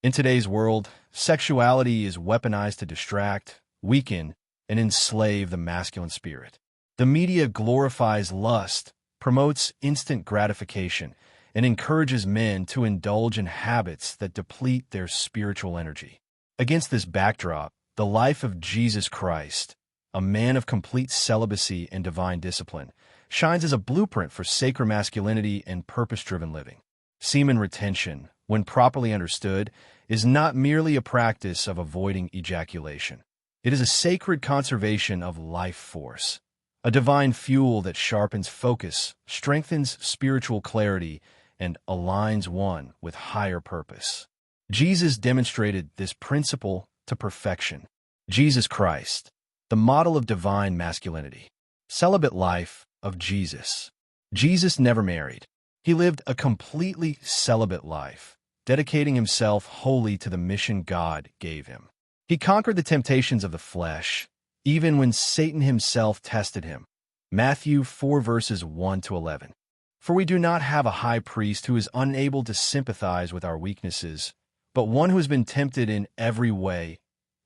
In today's world, sexuality is weaponized to distract, weaken, and enslave the masculine spirit. The media glorifies lust, promotes instant gratification, and encourages men to indulge in habits that deplete their spiritual energy. Against this backdrop, the life of Jesus Christ, a man of complete celibacy and divine discipline, shines as a blueprint for sacred masculinity and purpose-driven living. Semen retention, when properly understood, is not merely a practice of avoiding ejaculation. It is a sacred conservation of life force, a divine fuel that sharpens focus, strengthens spiritual clarity, and aligns one with higher purpose. Jesus demonstrated this principle to perfection. Jesus Christ, the model of divine masculinity. Celibate life of Jesus. Jesus never married. He lived a completely celibate life, dedicating himself wholly to the mission God gave him. He conquered the temptations of the flesh, even when Satan himself tested him. Matthew 4 verses 1 to 11. For we do not have a high priest who is unable to sympathize with our weaknesses, but one who has been tempted in every way,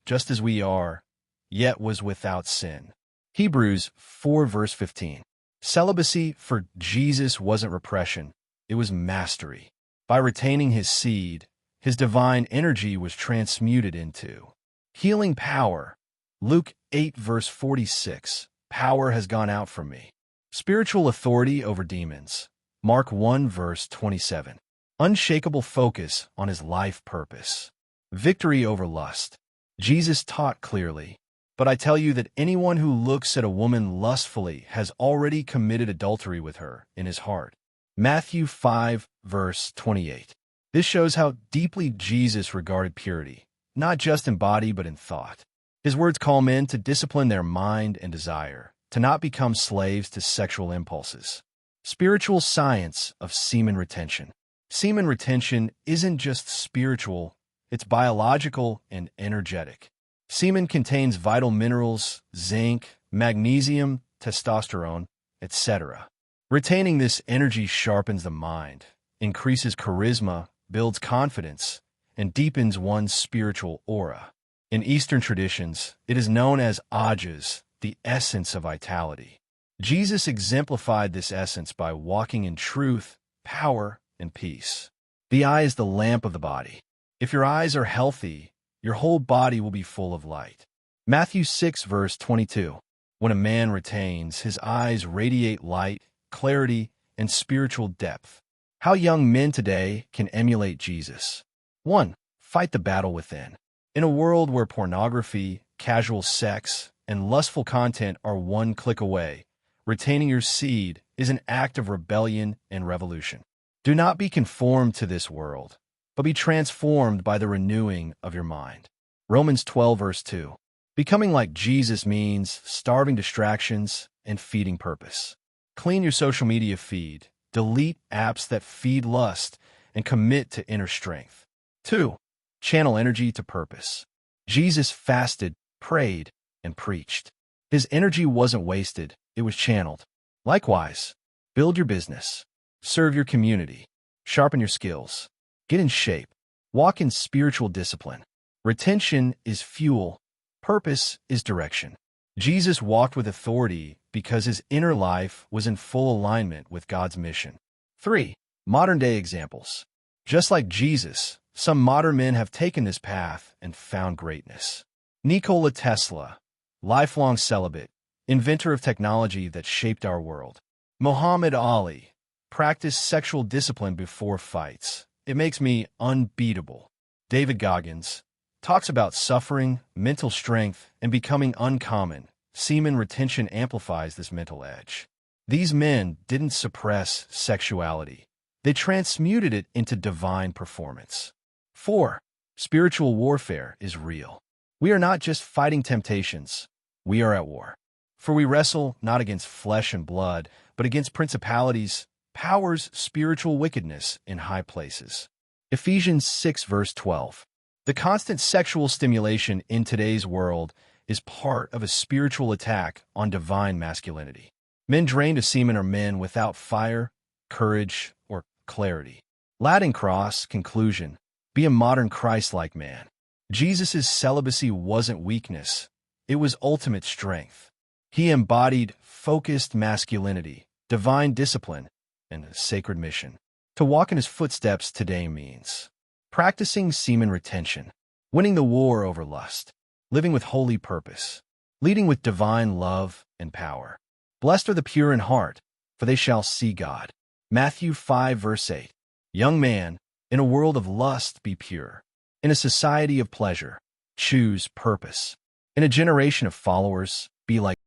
just as we are, yet was without sin. Hebrews 4 verse 15. Celibacy for Jesus wasn't repression, it was mastery. By retaining his seed, his divine energy was transmuted into healing power. Luke 8 verse 46. Power has gone out from me. Spiritual authority over demons. Mark 1 verse 27. Unshakable focus on his life purpose. Victory over lust. Jesus taught clearly, but I tell you that anyone who looks at a woman lustfully has already committed adultery with her in his heart. Matthew 5 verse 28. This shows how deeply Jesus regarded purity, not just in body but in thought. His words call men to discipline their mind and desire, to not become slaves to sexual impulses. Spiritual science of semen retention. Semen retention isn't just spiritual, it's biological and energetic. Semen contains vital minerals, zinc, magnesium, testosterone, etc. Retaining this energy sharpens the mind, increases charisma, builds confidence, and deepens one's spiritual aura. In Eastern traditions, it is known as ajas, the essence of vitality. Jesus exemplified this essence by walking in truth, power, and peace. The eye is the lamp of the body. If your eyes are healthy, your whole body will be full of light. Matthew 6 verse 22. When a man retains, his eyes radiate light, clarity, and spiritual depth. How young men today can emulate Jesus. 1. Fight the battle within. In a world where pornography, casual sex, and lustful content are one click away, retaining your seed is an act of rebellion and revolution. Do not be conformed to this world, but be transformed by the renewing of your mind. Romans 12 verse 2. Becoming like Jesus means starving distractions and feeding purpose. Clean your social media feed, delete apps that feed lust, and commit to inner strength. 2. Channel energy to purpose. Jesus fasted, prayed, and preached. His energy wasn't wasted, it was channeled. Likewise, build your business, serve your community, sharpen your skills, get in shape, walk in spiritual discipline. Retention is fuel, purpose is direction. Jesus walked with authority because his inner life was in full alignment with God's mission. 3. Modern-day examples. Just like Jesus, some modern men have taken this path and found greatness. Nikola Tesla, lifelong celibate, inventor of technology that shaped our world. Muhammad Ali, practiced sexual discipline before fights. It makes me unbeatable. David Goggins talks about suffering, mental strength, and becoming uncommon. Semen retention amplifies this mental edge. These men didn't suppress sexuality. They transmuted it into divine performance. 4. Spiritual warfare is real. We are not just fighting temptations. We are at war. For we wrestle not against flesh and blood, but against principalities, powers, spiritual wickedness in high places. Ephesians 6 verse 12. The constant sexual stimulation in today's world is part of a spiritual attack on divine masculinity. Men drained of semen are men without fire, courage, or clarity. Latin Cross conclusion. Be a modern Christ-like man. Jesus' celibacy wasn't weakness. It was ultimate strength. He embodied focused masculinity, divine discipline, and a sacred mission. To walk in his footsteps today means practicing semen retention, winning the war over lust, living with holy purpose, leading with divine love and power. Blessed are the pure in heart, for they shall see God. Matthew 5 verse 8. Young man, in a world of lust, be pure. In a society of pleasure, choose purpose. In a generation of followers, be like